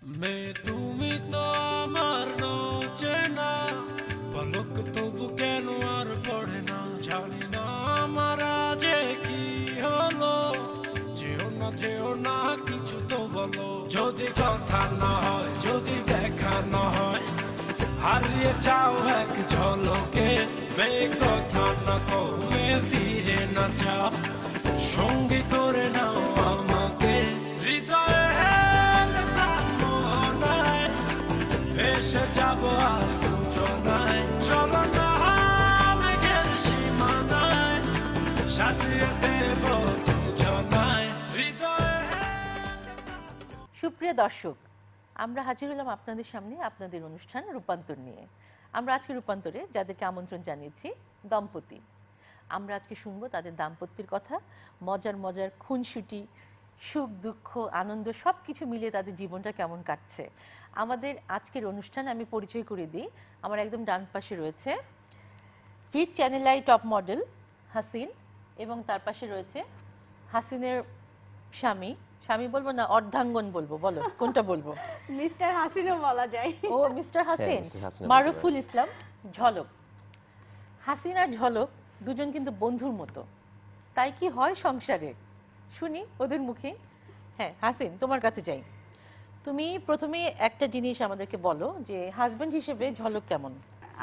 মেয়ে তুমি তো আমার চেনা পলক তবু কেন আর পড়ে না জানি না আমার যে কি হলো যেও না কিছু তো বলো যদি কথা না হয় যদি দেখা না হয় হারিয়ে যাও এক ঝলকে মেয়ে কথা না কমে ফিরে না যাও সঙ্গী করে নাও আমাকে হৃদয়ে এসে যাবো আজ দুজনায় চলো না মেঘের সীমানায় সাজিয়ে দেব দুজনায় হৃদয়ে। সুপ্রিয় দর্শক, আমরা হাজির হলাম আপনাদের সামনে আপনাদের অনুষ্ঠান রূপান্তর নিয়ে। আমরা আজকে রূপান্তরে যাদেরকে আমন্ত্রণ জানিয়েছি দম্পতি। আমরা আজকে শুনবো তাদের দাম্পত্যের কথা, মজার মজার খুনসুটি, সুখ দুঃখ আনন্দ সব কিছু মিলিয়ে তাদের জীবনটা কেমন কাটছে। আমাদের আজকের অনুষ্ঠানে আমি পরিচয় করে দিই। আমার একদম ডান পাশে রয়েছে fit Channel I top model Hasin, এবং তার পাশে রয়েছে হাসিনের স্বামী। স্বামী বলবো না অর্ধাঙ্গন বলবো, বলো কোনটা বলবো? মিস্টার হাসিনও বলা যায়। ও মিস্টার হাসিন, মারুফুল ইসলাম ঝলক। হাসিন আর ঝলক দুজন কিন্তু বন্ধুর মতো, তাই কি হয় সংসারে শুনি ওদের মুখে। হ্যাঁ হাসিন, তোমার কাছে যাই। তুমি প্রথমে একটা জিনিস আমাদেরকে বলো যে হাজবেন্ড হিসেবে ঝলক কেমন?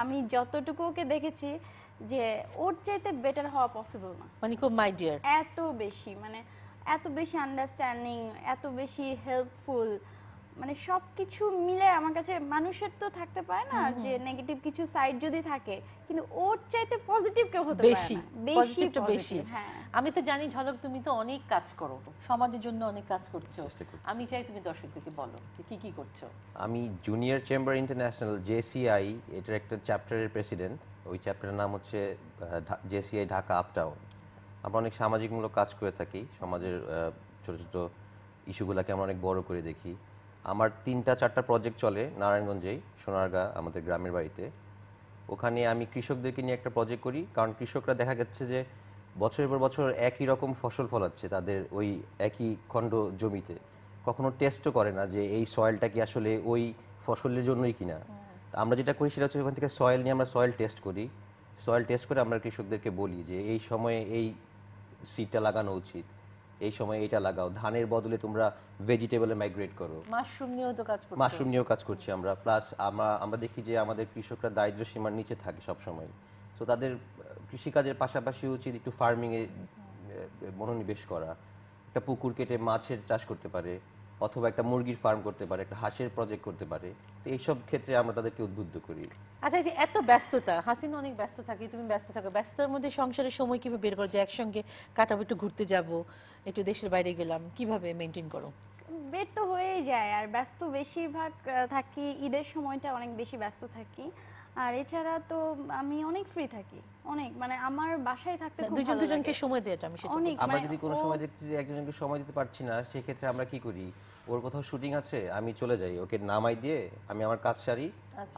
আমি যতটুকু ওকে দেখেছি যে ওর চাইতে বেটার হওয়া পসিবল না। মানে খুব মাই ডিয়ার, এত বেশি আন্ডারস্ট্যান্ডিং, এত বেশি হেল্পফুল, মানে সবকিছু মিলে আমার কাছে মানুষের তো থাকতে পারে না যে নেগেটিভ কিছু সাইড যদি থাকে, কিন্তু ওর চাইতে পজিটিভ কেউ হতে পারে না। পজিটিভটা বেশি। আমি তো জানি ঝলক তুমি তো অনেক কাজ করো, সমাজের জন্য অনেক কাজ করছো। আমি চাই তুমি দর্শকদেরকে বলো কি কি করছো। আমি জুনিয়র চেম্বার ইন্টারন্যাশনাল জেসিআই এটার একটা চ্যাপ্টারের প্রেসিডেন্ট। ওই চ্যাপ্টারের নাম হচ্ছে জেসিআই ঢাকা আপটাউন। আমরা অনেক সামাজিকমূলক কাজ করে থাকি, সমাজের ছোট ছোট ইস্যুগুলোকে আমরা অনেক বড় করে দেখি। আমার 3-4টা প্রজেক্ট চলে নারায়ণগঞ্জেই, সোনারগাঁ আমাদের গ্রামের বাড়িতে। ওখানে আমি কৃষকদেরকে নিয়ে একটা প্রজেক্ট করি, কারণ কৃষকরা দেখা যাচ্ছে যে বছরের পর বছর একই রকম ফসল ফলাচ্ছে তাদের ওই একই খণ্ড জমিতে, কখনো টেস্টও করে না যে এই সয়েলটা কি আসলে ওই ফসলের জন্যই কিনা। আমরা যেটা করি সেটা হচ্ছে ওখান থেকে সয়েল নিয়ে আমরা সয়েল টেস্ট করি। সয়েল টেস্ট করে আমরা কৃষকদেরকে বলি যে এই সময়ে এই সিডটা লাগানো উচিত, এই সময় এটা লাগাও, ধানের বদলে তোমরা ভেজিটেবলে মাইগ্রেট করো। মাশরুম নিয়েও কাজ করছি আমরা। প্লাস আমরা দেখি যে আমাদের কৃষকরা দারিদ্র্য সীমার নিচে থাকে সব সময়। সো তাদের কৃষিকাজের পাশাপাশি উচিত একটু ফার্মিংয়ে মনোনিবেশ করা। একটা পুকুর কেটে মাছের চাষ করতে পারে, অথবা একটা মুরগির ফার্ম করতে পারে, একটা হাঁসের প্রজেক্ট করতে পারে। তো এইসব ক্ষেত্রে আমরা তাদেরকে উদ্বুদ্ধ করি। আচ্ছা, যে এত ব্যস্ততা, হাসিন অনেক ব্যস্ত থাকে, তুমি ব্যস্ত থাকো, ব্যস্ততার মধ্যে সংসারের সময় কিভাবে বের করো যে একসঙ্গে কাটাবো, একটু ঘুরতে যাব, একটু দেশের বাইরে গেলাম, কিভাবে মেনটেন করো? বের তো হয়েই যায়, আর ব্যস্ত বেশিরভাগ থাকি ঈদের সময়টা অনেক বেশি ব্যস্ত থাকি। আর এছাড়া তো আমি অনেক ফ্রি থাকি, অনেক, মানে আমার বাসায় থাকতে খুব ভালো লাগে। দুজনকে সময় দেওয়াটা আমি সেটা অনেক, আমরা যদি কোনো সময় দেখছি যে একজনকে সময় দিতে পারছি না, সেই ক্ষেত্রে আমরা কি করি, ওর কোথাও শুটিং আছে আমি চলে যাই, ওকে নামাই দিয়ে আমি আমার কাজ সারি,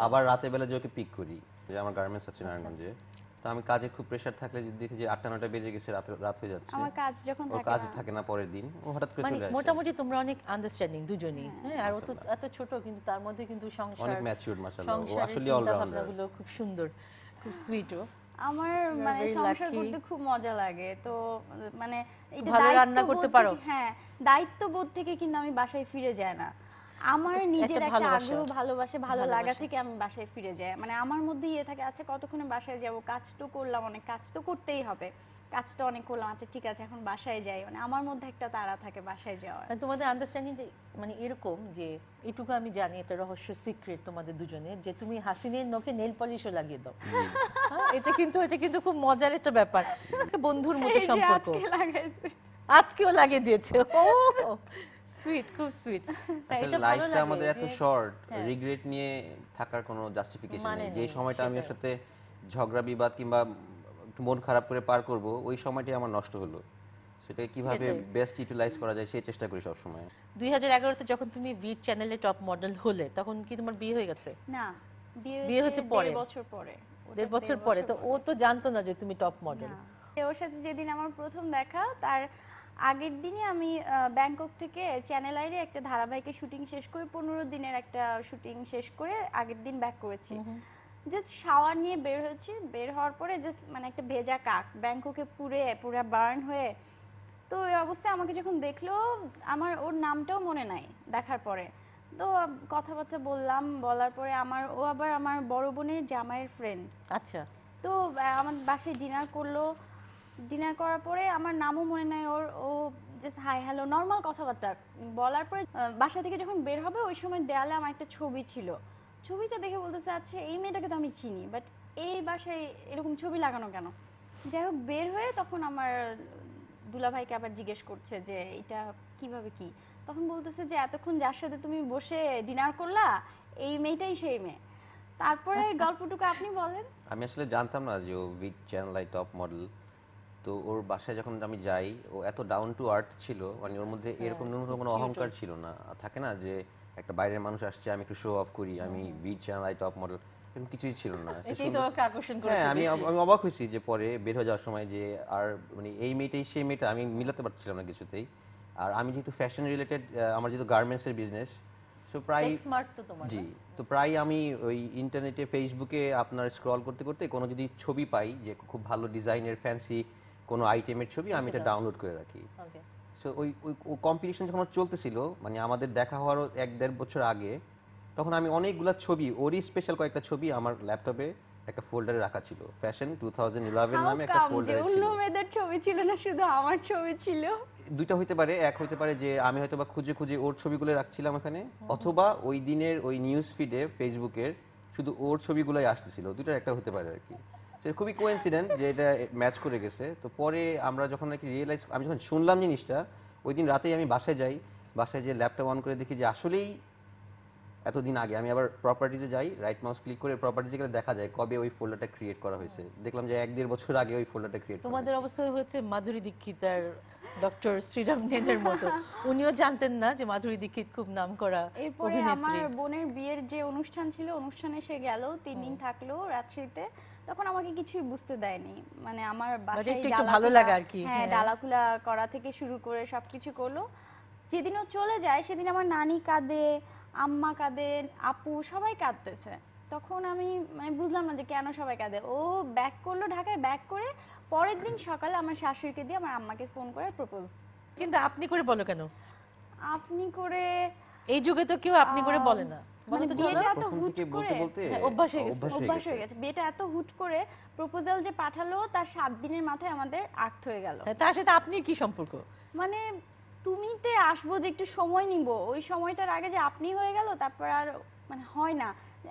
আবার রাতে বেলা যে ওকে পিক করি। যে আমার গার্মেন্টস আছে নারায়ণগঞ্জে, তো আমি কাজে খুব প্রেসার থাকলে যদি দেখি যে 8টা-9টা বেজে গেছে, রাত হয়ে যাচ্ছে, আমার কাজ যখন ওর কাজ থাকে না পরের দিন, ও হঠাৎ করে চলে আসে। মোটামুটি তোমরা অনেক আন্ডারস্ট্যান্ডিং দুজনেই। হ্যাঁ, আর ও তো এত ছোট, কিন্তু তার মধ্যে কিন্তু সংসার অনেক ম্যাচিউরড মাশাআল্লাহ, ও আসলে অলরাউন্ডার, খুব সুন্দর, খুব সুইট। ও আমার মানে সংসার করতে খুব মজা লাগে। তো মানে এটা ভালো রান্না করতে পারো। হ্যাঁ, দায়িত্ববোধ থেকে কিন্তু আমি বাসায় ফিরে যাই না। আমার নিজের একটা আগ্রহ, ভালোবাসা, ভালো লাগা থেকে আমি বাসায় ফিরে যাই। মানে আমার মধ্যে ইয়ে থাকে, আচ্ছা কতক্ষণে বাসায় যাব, কাজ তো করলাম, অনেক কাজ তো করতেই হবে, কাজটা অনেক করলাম, আচ্ছা ঠিক আছে এখন বাসায় যাই। মানে আমার মধ্যে একটা তাড়া থাকে বাসায় যাওয়ার। তোমাদের আন্ডারস্ট্যান্ডিং মানে এরকম যে এটুকু আমি জানি, একটা রহস্য সিক্রেট তোমাদের দুজনের, যে তুমি হাসিনের নখে নেল পলিশও লাগিয়ে দাও। এটা কিন্তু খুব মজার একটা ব্যাপার, বন্ধুর মতো সম্পর্ক। আজকেও লাগিয়ে দিয়েছে। ও সুইট, খুব সুইট। আসলে লাইফটা আমাদের এত শর্ট, রিগ্রেট নিয়ে থাকার কোনো জাস্টিফিকেশন নেই। যে সময়টা আমি ওর সাথে ঝগড়া বিবাদ কিংবা মন খারাপ করে পার করব, ওই সময়টাই আমার নষ্ট হলো। সেটাকে কিভাবে বেস্ট ইউটিলাইজ করা যায় সেই চেষ্টা করি সব সময়। 2011 তে যখন তুমি ভিট চ্যানেলে টপ মডেল হলে, তখন কি তোমার বিয়ে হয়ে গেছে? না, বিয়ে হচ্ছে পরে, 1.5 বছর পরে। 1.5 বছর পরে। তো ও তো জানতো না যে তুমি টপ মডেল। ওর সাথে যেদিন আমার প্রথম দেখা, তার আগের দিনে আমি ব্যাংকক থেকে চ্যানেল আইরে একটা ধারাবাহিকের শুটিং শেষ করে 15 দিনের একটা শুটিং শেষ করে আগের দিন ব্যাক করেছি। জাস্ট শাওয়ার নিয়ে বের হয়েছি, বের হওয়ার পরে জাস্ট মানে একটা ভেজা কাক ব্যাংককে পুরা বার্ন হয়ে, তো এই অবস্থায় আমাকে যখন দেখলো, আমার ওর নামটাও মনে নাই দেখার পরে। তো কথাবার্তা বলার পরে ও আবার আমার বড় বোনের জামাইয়ের ফ্রেন্ড। আচ্ছা। তো আমার বাসায় ডিনার করলো, ডিনার করার পরে আমার নামও মনে নাই ওর। ও জাস্ট হাই হ্যালো নর্মাল কথাবার্তা বলার পরে বাসা থেকে যখন বের হবে ওই সময় দেয়ালে আমার একটা ছবি ছিল। ছবিটা দেখে বলতেছে আচ্ছা এই মেয়েটাকে তো আমি চিনি, বাট এই বাসায় এরকম ছবি লাগানো কেন? যাই হোক বের হয়ে তখন আমার দুলাভাইকে আবার জিজ্ঞেস করছে যে এটা কিভাবে কি, তখন বলতেছে যে এতক্ষণ যার সাথে তুমি বসে ডিনার করলা এই মেয়েটাই সেই মেয়ে। তারপরে গল্পটুকু আপনি বলেন। আমি আসলে জানতাম না যে ও with Channel I top model. তো ওর বাসায় যখন আমি যাই, ও এত ডাউন টু আর্থ ছিল, মানে ওর মধ্যে এরকম কোনো অহংকার ছিল না। থাকে না যে একটা বাইরের মানুষ আসছে, আমি একটু শো অফ করি, আমি with Channel I top model, এরকম কিছুই ছিল না। হ্যাঁ, আমি অবাক হয়েছি যে পরে বের হয়ে যাওয়ার সময় যে আর মানে এই মেয়েটাই সেই মেয়েটা আমি মিলাতে পারছিলাম না কিছুতেই। আর আমি যেহেতু ফ্যাশন রিলেটেড, আমার যেহেতু গার্মেন্টসের বিজনেস, সো প্রায় জি, তো প্রায় আমি ওই ইন্টারনেটে ফেসবুকে আপনার স্ক্রল করতে করতে কোনো যদি ছবি পাই যে খুব ভালো ডিজাইনের ফ্যান্সি কোনো আইটেমের ছবি, আমি এটা ডাউনলোড করে রাখি। সো ওই কম্পিটিশন যখন চলতেছিল, মানে আমাদের দেখা হওয়ারও 1-1.5 বছর আগে, তখন আমি অনেকগুলো ছবি, ওরই স্পেশাল কয়েকটা ছবি আমার ল্যাপটপে একটা ফোল্ডারে রাখা ছিল। ফ্যাশন 2011 নামে একটা ফোল্ডারে ছিল। অন্য মেয়েদের ছবি ছিল না, শুধু আমার ছবি ছিল। দুইটা হইতে পারে, এক হইতে পারে যে আমি হয়তোবা খুঁজে খুঁজে ওর ছবিগুলো রাখছিলাম এখানে, অথবা ওই দিনের ওই নিউজ ফিডে ফেসবুকের শুধু ওর ছবিগুলোই আসতেছিল। দুইটার একটা হতে পারে আর কি। সেটা খুবই কোইন্সিডেন্ট যে এটা ম্যাচ করে গেছে। তো পরে আমরা যখন নাকি রিয়েলাইজ, আমি যখন শুনলাম জিনিসটা, ওই দিন রাতেই আমি বাসায় যাই, বাসায় যে ল্যাপটপ অন করে দেখি যে আসলেই এতদিন আগে। আমি আবার প্রপার্টিজে যাই, রাইট মাউস ক্লিক করে প্রপার্টিজে গেলে দেখা যায় কবে ওই ফোল্ডারটা ক্রিয়েট করা হয়েছে। দেখলাম যে 1-1.5 বছর আগে ওই ফোল্ডারটা ক্রিয়েট করা। তোমাদের অবস্থা হচ্ছে মাধুরী দীক্ষিত আর ডক্টর শ্রীরাম নেনের মতো। উনিও জানতেন না যে মাধুরী দীক্ষিত খুব নামকরা এরপরে আমার বোনের বিয়ের যে অনুষ্ঠান ছিল, অনুষ্ঠানে সে গেল 3 দিন থাকলো রাজশাহীতে। তখন আমাকে কিছুই বুঝতে দেয়নি, মানে আমার বাসায় একটু ভালো লাগে আর কি। হ্যাঁ, ডালাকুলা করা থেকে শুরু করে সবকিছু করলো। যেদিনও চলে যায় সেদিন আমার নানি কাঁদে, আম্মা কাঁদে, আপু সবাই কাঁদতেছে। তখন আমি মানে বুঝলাম না যে কেন সবাই কাঁদে। ও ব্যাক করলো ঢাকায়, ব্যাক করে পরের দিন সকালে আমার শাশুড়িকে দিয়ে আমার আম্মাকে ফোন করে প্রপোজ। কিন্তু আপনি করে বলো কেন? আপনি করে এই যুগে তো কেউ আপনি করে বলে না। মানে বিয়েটা এত হুট করে অভ্যাস হয়ে গেছে। বিয়েটা এত হুট করে প্রপোজাল যে পাঠালো, তার 7 দিনের মাথায় আমাদের আক্ট হয়ে গেল। তার সাথে আপনি কি সম্পর্ক? মানে তুমিতে আসবো যে একটু সময় নিব, ওই সময়টার আগে যে আপনি হয়ে গেল, তারপর আর মানে হয় না।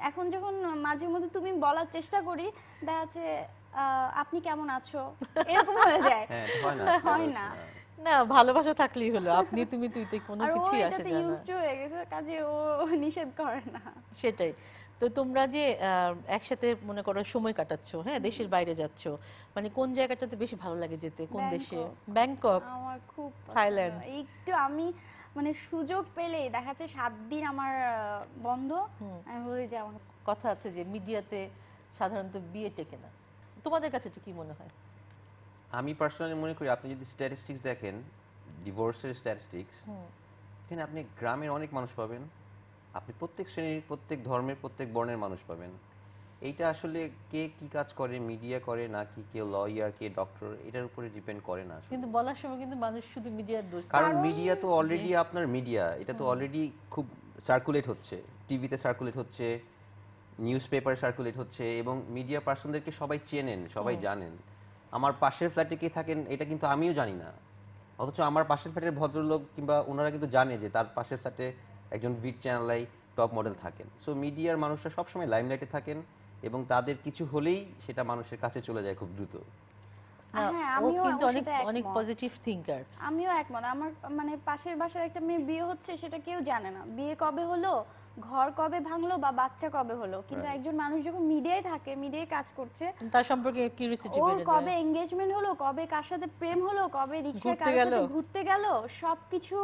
এখন যখন মাঝে মধ্যে তুমি বলার চেষ্টা করি, দেখা যাচ্ছে আপনি কেমন আছো, এরকম হয়ে যায়। হয় না। না, ভালোবাসা থাকলেই হলো। আপনি তুমি তুইতে কোনো কিছুই আসে না। আর ও এটাতে ইউজড হয়ে গেছে, কাজে ও নিষেধ করে না। সেটাই তো। তোমরা যে একসাথে মনে করো সময় কাটাচ্ছো, হ্যাঁ, দেশের বাইরে যাচ্ছো, মানে কোন জায়গাটাতে বেশি ভালো লাগে যেতে? কোন দেশে? ব্যাংকক? আমার খুব থাইল্যান্ড? একটু আমি মানে সুযোগ পেলে দেখা যাচ্ছে 7 দিন আমার বন্ধ, আমি বলি যে আমার কথা আছে যে মিডিয়াতে সাধারণত বিয়ে টেকে না। তোমাদের কাছে কি মনে হয়? আমি পার্সোনালি মনে করি, আপনি যদি স্ট্যাটিস্টিক্স দেখেন, ডিভোর্সের স্ট্যাটিস্টিক্স, এখানে আপনি গ্রামের অনেক মানুষ পাবেন, আপনি প্রত্যেক শ্রেণীর, প্রত্যেক ধর্মের, প্রত্যেক বর্ণের মানুষ পাবেন। এইটা আসলে কে কি কাজ করে, মিডিয়া করে নাকি কে লয়ার, কে ডক্টর, এটার উপরে ডিপেন্ড করে না। কিন্তু বলার সময় কিন্তু মানুষ শুধু মিডিয়ার দোষ, কারণ মিডিয়া তো অলরেডি আপনার মিডিয়া, এটা তো অলরেডি খুব সার্কুলেট হচ্ছে, টিভিতে সার্কুলেট হচ্ছে, নিউজ পেপারে সার্কুলেট হচ্ছে, এবং মিডিয়া পার্সনদেরকে সবাই চেনেন, সবাই জানেন। আমার পাশের ফ্ল্যাটে কে থাকেন এটা কিন্তু আমিও জানি না, অথচ আমার পাশের ফ্ল্যাটের ভদ্রলোক কিংবা ওনারা কিন্তু জানে যে তার পাশের ফ্ল্যাটে একজন ভিড চ্যানেলাই টপ মডেল থাকেন। সো মিডিয়ার মানুষরা সবসময় লাইমলাইটে থাকেন এবং তাদের কিছু হলেই সেটা মানুষের কাছে চলে যায় খুব দ্রুত। ও কিন্তু অনেক পজিটিভ থিঙ্কার। আমিও একমত। আমার মানে পাশের বাসার একটা মেয়ে বিয়ে হচ্ছে, সেটা কেউ জানে না বিয়ে কবে হলো, ঘর কবে ভাঙলো বা বাচ্চা কবে হলো, কিন্তু একজন মানুষ যখন মিডিয়ায় থাকে, মিডিয়ায় কাজ করছে, তার সম্পর্কে কিউরিওসিটি বেড়ে যায়। কবে এনগেজমেন্ট হলো, কবে কার সাথে প্রেম হলো, কবে রিকশায় কার সাথে ঘুরতে গেল, সবকিছু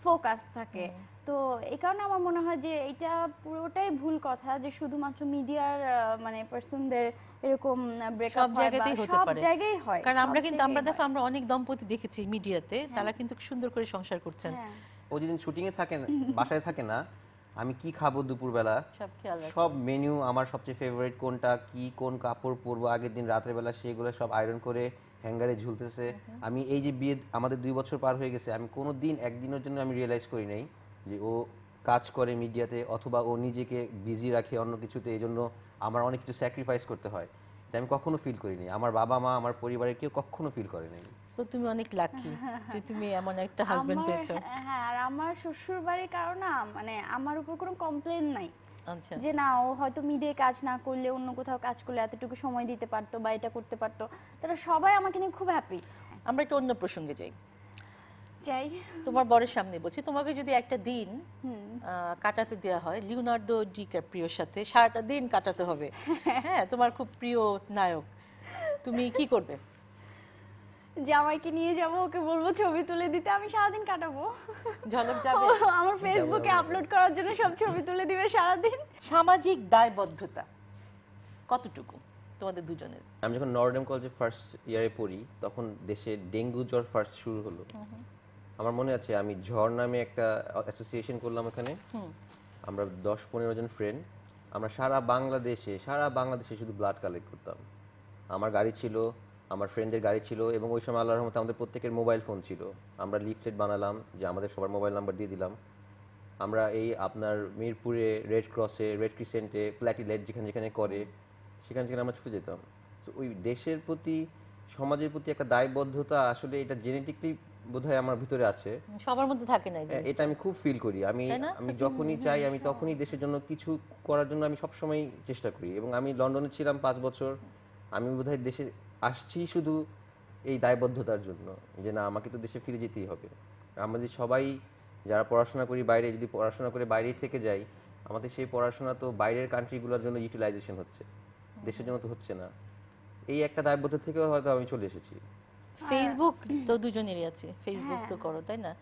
ফোকাস থাকে। তো এই কারণে আমার মনে হয় যে এটা পুরোটাই ভুল কথা যে শুধুমাত্র মিডিয়ার মানে পার্সনদের এরকম ব্রেকআপ সব জায়গাতেই হতে সব পারে, জায়গায় হয়। কারণ আমরা দেখো আমরা অনেক দম্পতি দেখেছি মিডিয়াতে, তারা কিন্তু সুন্দর করে সংসার করছেন। ও যেদিন শুটিং এ থাকে না, বাসায় থাকে না, আমি কি খাবো দুপুরবেলা সব খেয়াল রাখে। সব মেনু, আমার সবচেয়ে ফেভারিট কোনটা, কি কোন কাপড় পরবো আগের দিন রাতের বেলা, সেগুলো সব আয়রন করে হ্যাঙ্গারে ঝুলতেছে। আমি এই যে বিয়ে আমাদের 2 বছর পার হয়ে গেছে, আমি কোনো দিন একদিনের জন্য আমি রিয়েলাইজ করি নাই যে ও কাজ করে মিডিয়াতে অথবা ও নিজেকে বিজি রাখে অন্য কিছুতে, এই জন্য আমার অনেক কিছু স্যাক্রিফাইস করতে হয়। এটা আমি কখনো ফিল করিনি, আমার বাবা মা আমার পরিবারের কেউ কখনো ফিল করে নাই। সো তুমি অনেক লাকি যে তুমি এমন একটা হাজবেন্ড পেয়েছো। হ্যাঁ, আর আমার শ্বশুর বাড়ির কারণে মানে আমার উপর কোনো কমপ্লেন নাই আচ্ছা, যে না ও হয়তো মিডিয়ায় কাজ না করলে অন্য কোথাও কাজ করলে এতটুকু সময় দিতে পারতো বা এটা করতে পারতো, তারা সবাই আমাকে নিয়ে খুব হ্যাপি। আমরা একটা অন্য প্রসঙ্গে যাই। চাই তোমার বরের সামনে বলছি, তোমাকে যদি একটা দিন কাটাতে দেওয়া হয় লিওনার্দো ডিক্যাপ্রিওর সাথে, সারাটা দিন কাটাতে হবে, হ্যাঁ, তোমার খুব প্রিয় নায়ক, তুমি কি করবে? জামাইকে নিয়ে যাব, ওকে বলবো ছবি তুলে দিতে, আমি সারাদিন কাটাবো। ঝলক যাবে? ও আমার ফেসবুকে আপলোড করার জন্য সব ছবি তুলে দিবে সারাদিন। সামাজিক দায়বদ্ধতা কতটুকু তোমাদের দুজনের? আমি যখন নর্ডেম কলেজে ফার্স্ট ইয়ারে পড়ি, তখন দেশে ডেঙ্গু জ্বর ফার্স্ট শুরু হলো। আমার মনে আছে আমি ঝড় নামে একটা অ্যাসোসিয়েশন করলাম এখানে, আমরা 10-15 জন ফ্রেন্ড, আমরা সারা বাংলাদেশে শুধু ব্লাড কালেক্ট করতাম। আমার গাড়ি ছিল, আমার ফ্রেন্ডদের গাড়ি ছিল, এবং ওই সময় আল্লাহর রহমতে আমাদের প্রত্যেকের মোবাইল ফোন ছিল। আমরা লিফলেট বানালাম যে আমাদের সবার মোবাইল নাম্বার দিয়ে দিলাম। আমরা এই আপনার মিরপুরে রেড ক্রসে, রেড ক্রিসেন্টে, প্ল্যাটিলেট যেখানে যেখানে করে সেখানে আমরা ছুটে যেতাম। তো ওই দেশের প্রতি, সমাজের প্রতি একটা দায়বদ্ধতা, আসলে এটা জেনেটিকলি বোধহয় আমার ভিতরে আছে, সবার মধ্যে থাকে না এটা আমি খুব ফিল করি। আমি যখনই চাই আমি তখনই দেশের জন্য কিছু করার জন্য আমি সবসময় চেষ্টা করি। এবং আমি লন্ডনে ছিলাম 5 বছর, আমি বোধহয় দেশে আসছি শুধু এই দায়বদ্ধতার জন্য যে না, আমাকে তো দেশে ফিরে যেতেই হবে। আমরা যদি সবাই যারা পড়াশোনা করি বাইরে, যদি পড়াশোনা করে বাইরেই থেকে যাই, আমাদের সেই পড়াশোনা তো বাইরের কান্ট্রিগুলোর জন্য ইউটিলাইজেশন হচ্ছে, দেশের জন্য তো হচ্ছে না। এই একটা দায়বদ্ধতা থেকে হয়তো আমি চলে এসেছি। ফেসবুক তো দুজনেরই আছে, ফেসবুক তো করো, তাই না?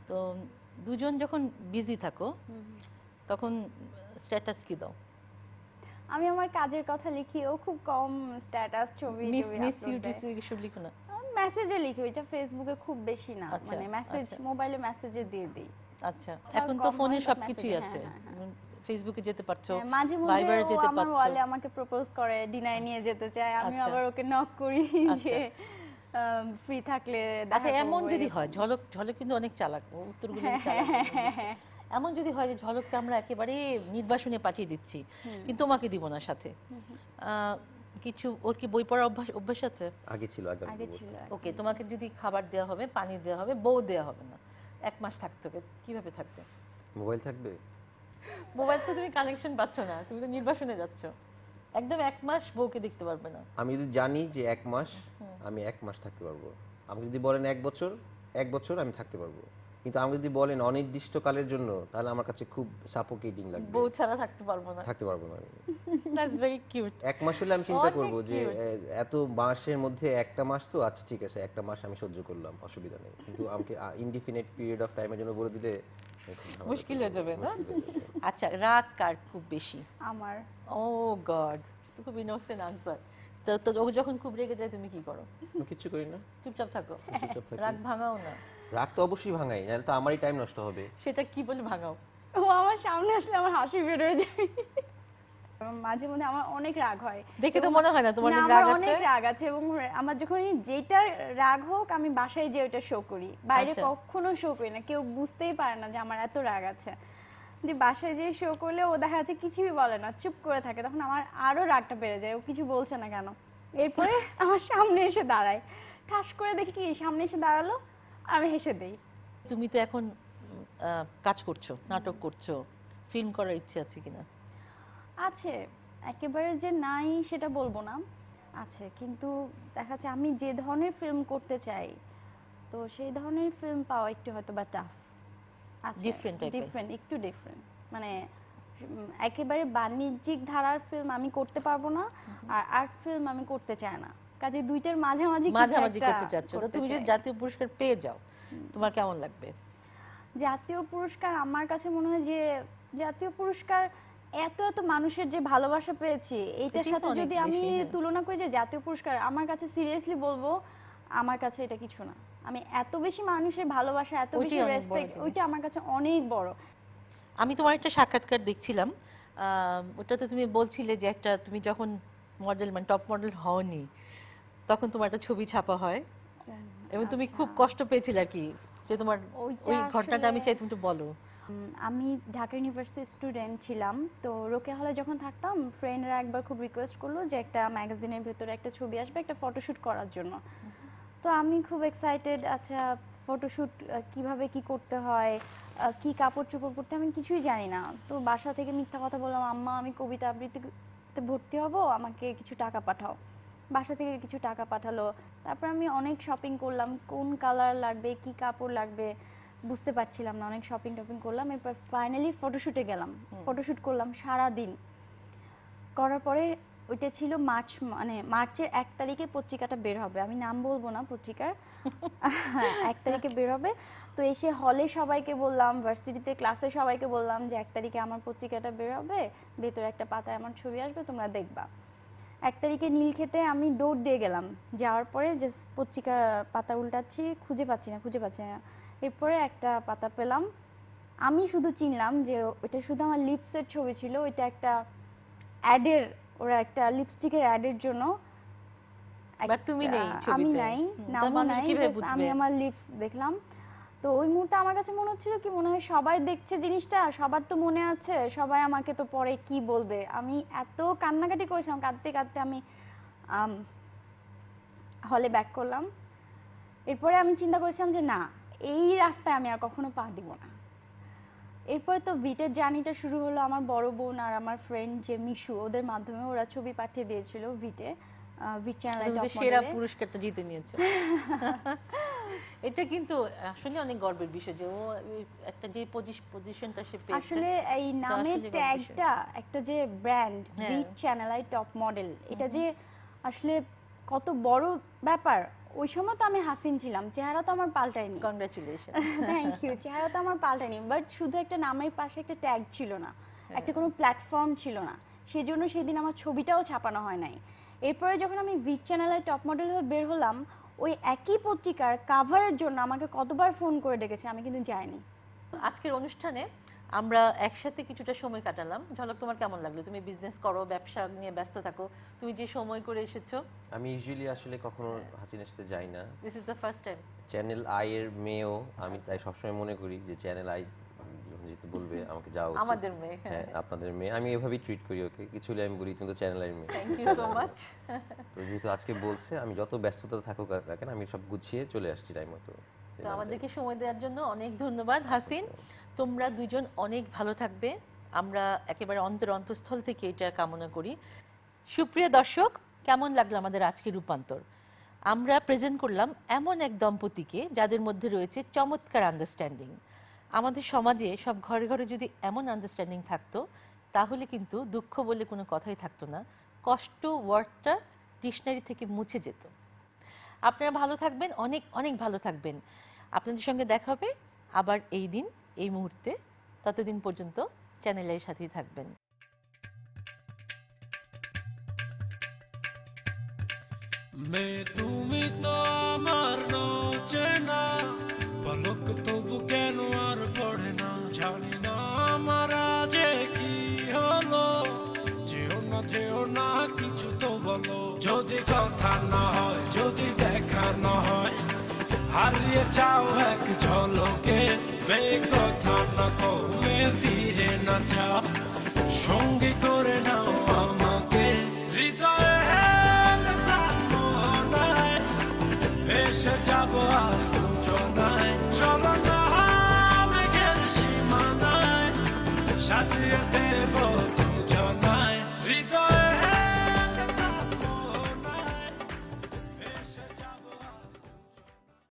তো দুজন যখন বিজি থাকো তখন স্ট্যাটাস কি দাও? আমি আমার কাজের কথা লিখি, ও খুব কম স্ট্যাটাস ছবি লিখো না? মেসেজে লিখি, ওইটা ফেসবুকে খুব বেশি না, মানে মেসেজ মোবাইলে মেসেজে দিয়ে দিই। আচ্ছা, এখন তো ফোনে সবকিছুই আছে, ফেসবুকে যেতে পারছো, মাঝে ভাইবারে মধ্যে যেতে আমার পারছো। ওয়ালে আমাকে প্রপোজ করে, ডিনারে নিয়ে যেতে চায়, আমি আবার ওকে নক করি যে ফ্রি থাকলে দেখা আচ্ছা, এমন যদি হয়, ঝলক কিন্তু অনেক চালাক, উত্তরগুলো চালাক, এমন যদি হয় যে ঝলককে আমরা একেবারে নির্বাসনে পাঠিয়ে দিচ্ছি কিন্তু তোমাকে দিব না সাথে, কিছু ওর কি বই পড়ার অভ্যাস আছে? আগে ছিল। ওকে, তোমাকে যদি খাবার দেওয়া হবে, পানি দেওয়া হবে, বউ দেওয়া হবে না, 1 মাস থাকতে হবে, কিভাবে থাকবে? মোবাইল থাকবে? মোবাইল তো তুমি কানেকশন পাচ্ছ না, তুমি তো নির্বাসনে যাচ্ছ, একদম 1 মাস বউকে দেখতে পারবে না। আমি যদি জানি যে 1 মাস, আমি 1 মাস থাকতে পারবো। আপনি যদি বলেন 1 বছর আমি থাকতে পারবো, কিন্তু আপনি যদি বলেন অনির্দিষ্ট কালের জন্য, তাহলে আমার কাছে খুব সাফোকেটিং লাগবে। বউ ছাড়া থাকতে পারবো না। That's very cute. 1 মাস হলে আমি চিন্তা করব যে এত মাসের মধ্যে একটা মাস তো আচ্ছা ঠিক আছে, একটা মাস আমি সহ্য করলাম, অসুবিধা নেই। কিন্তু আমাকে ইনডিফিনিট পিরিয়ড অফ টাইমের জন্য বলে দিলে মুশকিল হয়ে যাবে না? আচ্ছা, রাগ কার খুব বেশি? আমার। ও গড, খুব ইনোসেন্ট আনসার। তো ও যখন খুব রেগে যায় তুমি কি করো? আমি কিছু করি না, চুপচাপ থাকো। রাগ ভাঙাও না? রাগ তো অবশ্যই ভাঙাই, নাহলে তো আমারই টাইম নষ্ট হবে। সেটা কি বলে ভাঙাও? ও আমার সামনে আসলে আমার হাসি বের হয়ে যায়, মাঝে মধ্যে আমার অনেক রাগ হয়। দেখে তো মনে হয় না তোমার রাগ আছে। অনেক রাগ আছে, এবং আমার যখন যেটা রাগ হোক আমি বাসায় যে ওটা শো করি, বাইরে কখনো শো করি না, কেউ বুঝতেই পারে না যে আমার এত রাগ আছে। যে বাসায় যে শো করলে ও দেখা যাচ্ছে কিছুই বলে না, চুপ করে থাকে, তখন আমার আরো রাগটা বেড়ে যায়, ও কিছু বলছে না কেন। এরপরে আমার সামনে এসে দাঁড়ায়, ঠাস করে দেখি কি সামনে এসে দাঁড়ালো, আমি হেসে দেই। তুমি তো এখন কাজ করছো, নাটক করছো, ফিল্ম করার ইচ্ছে আছে কিনা? আছে, একেবারে যে নাই সেটা বলবো না, আছে, কিন্তু দেখা যাচ্ছে আমি যে ধরনের ফিল্ম করতে চাই, তো সেই ধরনের ফিল্ম পাওয়া একটু হয়তো বা টাফ আছে, ডিফারেন্ট, একটু ডিফারেন্ট, মানে একেবারে বাণিজ্যিক ধারার ফিল্ম আমি করতে পারবো না, আর আর্ট ফিল্ম আমি করতে চাই না, কাজে দুইটার মাঝামাঝি করতে চাচ্ছ। তো তুমি যদি জাতীয় পুরস্কার পেয়ে যাও তোমার কেমন লাগবে? জাতীয় পুরস্কার আমার কাছে মনে হয় যে জাতীয় পুরস্কার এত এত মানুষের যে ভালোবাসা পেয়েছি এটার সাথে যদি আমি তুলনা করি যে জাতীয় পুরস্কার আমার কাছে সিরিয়াসলি বলবো আমার কাছে এটা কিছু না। আমি এত বেশি মানুষের ভালোবাসা এত বেশি রেসপেক্ট ওইটা আমার কাছে অনেক বড়। আমি তোমার একটা সাক্ষাৎকার দেখছিলাম, ওটাতে তুমি বলছিলে যে একটা তুমি যখন মডেল মানে টপ মডেল হওনি তখন তোমার একটা ছবি ছাপা হয় এবং তুমি খুব কষ্ট পেয়েছিলে আর কি, যে তোমার ওই ঘটনাটা আমি চাই তুমি একটু বলো। আমি ঢাকা ইউনিভার্সিটির স্টুডেন্ট ছিলাম, তো রোকেয়া হলে যখন থাকতাম ফ্রেন্ডরা একবার খুব রিকোয়েস্ট করলো যে একটা ম্যাগাজিনের ভেতরে একটা ছবি আসবে একটা ফটোশ্যুট করার জন্য। তো আমি খুব এক্সাইটেড, আচ্ছা ফটোশ্যুট কিভাবে কি করতে হয়, কি কাপড় চোপড় পরতে আমি কিছুই জানি না। তো বাসা থেকে মিথ্যা কথা বললাম, আম্মা আমি কবিতা আবৃত্তিতে ভর্তি হব, আমাকে কিছু টাকা পাঠাও। বাসা থেকে কিছু টাকা পাঠালো, তারপর আমি অনেক শপিং করলাম, কোন কালার লাগবে কি কাপড় লাগবে বুঝতে পারছিলাম না, অনেক শপিং টপিং করলাম। এরপর ফাইনালি ফটোশ্যুটে গেলাম, ফটোশ্যুট করলাম সারা দিন করার পরে ওইটা ছিল মার্চের 1 তারিখে পত্রিকাটা বের হবে, আমি নাম বলবো না পত্রিকার 1 তারিখে বের হবে। তো এসে হলে সবাইকে বললাম, ভার্সিটিতে ক্লাসে সবাইকে বললাম যে 1 তারিখে আমার পত্রিকাটা বের হবে, ভেতরে একটা পাতায় আমার ছবি আসবে, তোমরা দেখবা। 1 তারিখে নীলক্ষেতে আমি দৌড় দিয়ে গেলাম, যাওয়ার পরে যে পত্রিকার পাতা উল্টাচ্ছি খুঁজে পাচ্ছি না। এরপরে একটা পাতা পেলাম, আমি শুধু চিনলাম যে ওইটা শুধু আমার লিপসের ছবি ছিল, ওইটা একটা অ্যাডের, ওরা একটা লিপস্টিকের অ্যাডের জন্য। তুমি নেই ছবিতে, আমি নাই, নামও নাই, আমি আমার লিপস দেখলাম। তো ওই মুহূর্তে আমার কাছে মনে হচ্ছিল কি মনে হয় সবাই দেখছে জিনিসটা, সবার তো মনে আছে, সবাই আমাকে তো পরে কি বলবে। আমি এত কান্নাকাটি করেছিলাম, কাঁদতে কাঁদতে আমি হলে ব্যাক করলাম। এরপরে আমি চিন্তা করেছিলাম যে না, এই রাস্তায় আমি আর কখনো পা দিব না। এরপরে তো ভিটের জার্নিটা শুরু হলো, আমার বড় বোন আর আমার ফ্রেন্ড যে মিশু, ওদের মাধ্যমে ওরা ছবি পাঠিয়ে দিয়েছিল ভিটে, ভিট চ্যানেলে টপ মডেলে সেরা পুরস্কারটা জিতে নিয়েছে। এটা কিন্তু আসলে অনেক গর্বের বিষয় যে ও একটা যে পজিশনটা সে পেয়েছে। আসলে এই নামের ট্যাগটা একটা যে ব্র্যান্ড ভিট চ্যানেলে টপ মডেল, এটা যে আসলে কত বড় ব্যাপার। ওই সময় তো আমি হাসিন ছিলাম, চেহারা তো আমার পাল্টায়নি। Congratulation, thank you. চেহারা তো আমার পাল্টায়নি, বাট শুধু একটা নামের পাশে একটা ট্যাগ ছিল না, একটা কোনো প্ল্যাটফর্ম ছিল না, সেজন্য সেদিন আমার ছবিটাও ছাপানো হয় নাই। এরপরে যখন আমি ভিট চ্যানেলে টপ মডেল হয়ে বের হলাম, ওই একই পত্রিকার কাভারের জন্য আমাকে কতবার ফোন করে ডেকেছে, আমি কিন্তু যাইনি। আজকের অনুষ্ঠানে আমরা একসাথে কিছুটা সময় কাটালাম। ঝলক, তোমার কেমন লাগলো? তুমি বিজনেস করো, ব্যবসা নিয়ে ব্যস্ত থাকো, তুমি যে সময় করে এসেছো। আমি ইউজুয়ালি আসলে কখনো হাসিনের সাথে যাই না, this is the first time. Channel I এর মেয়েও, আমি তাই সবসময় মনে করি যে চ্যানেল আই যেহেতু বলবে আমাকে যাও, আমাদের মেয়ে, হ্যাঁ আপনাদের মেয়ে, আমি এভাবেই ট্রিট করি ওকে। কিছু হলে আমি বলি তুমি তো চ্যানেল আইয়ের মেয়ে। Thank you so much. তো যেহেতু আজকে বলছে, আমি যত ব্যস্ততা থাকুক না কেন আমি সব গুছিয়ে চলে আসছি টাইম মতো। তো আমাদেরকে সময় দেওয়ার জন্য অনেক ধন্যবাদ হাসিন। তোমরা দুজন অনেক ভালো থাকবে, আমরা একেবারে অন্তরস্থল থেকে এটা কামনা করি। সুপ্রিয় দর্শক, কেমন লাগলো আমাদের আজকের রূপান্তর? আমরা প্রেজেন্ট করলাম এমন এক দম্পতিকে যাদের মধ্যে রয়েছে চমৎকার আন্ডারস্ট্যান্ডিং। আমাদের সমাজে সব ঘরে ঘরে যদি এমন আন্ডারস্ট্যান্ডিং থাকতো তাহলে কিন্তু দুঃখ বলে কোনো কথাই থাকতো না, কষ্ট ওয়ার্ডটা ডিকশনারি থেকে মুছে যেত। আপনারা ভালো থাকবেন, অনেক অনেক ভালো থাকবেন। আপনাদের সঙ্গে দেখা হবে আবার এই দিন এই মুহূর্তে। ততদিন পর্যন্ত চ্যানেলের সাথেই থাকবেন। তুমি তো আমার চেনা পলক, তবু কেন আর পড়ে না, জানি না আমার যে কি হলো। যেও না কিছু তো বলো, যদি কথা না হয়, যদি দেখা না হয়, হারিয়ে যাও এক ঝলকে। কথা না কমে ফিরে না যাও, সঙ্গী করে নাও আমাকে। হৃদয়ে এসে যাবো আর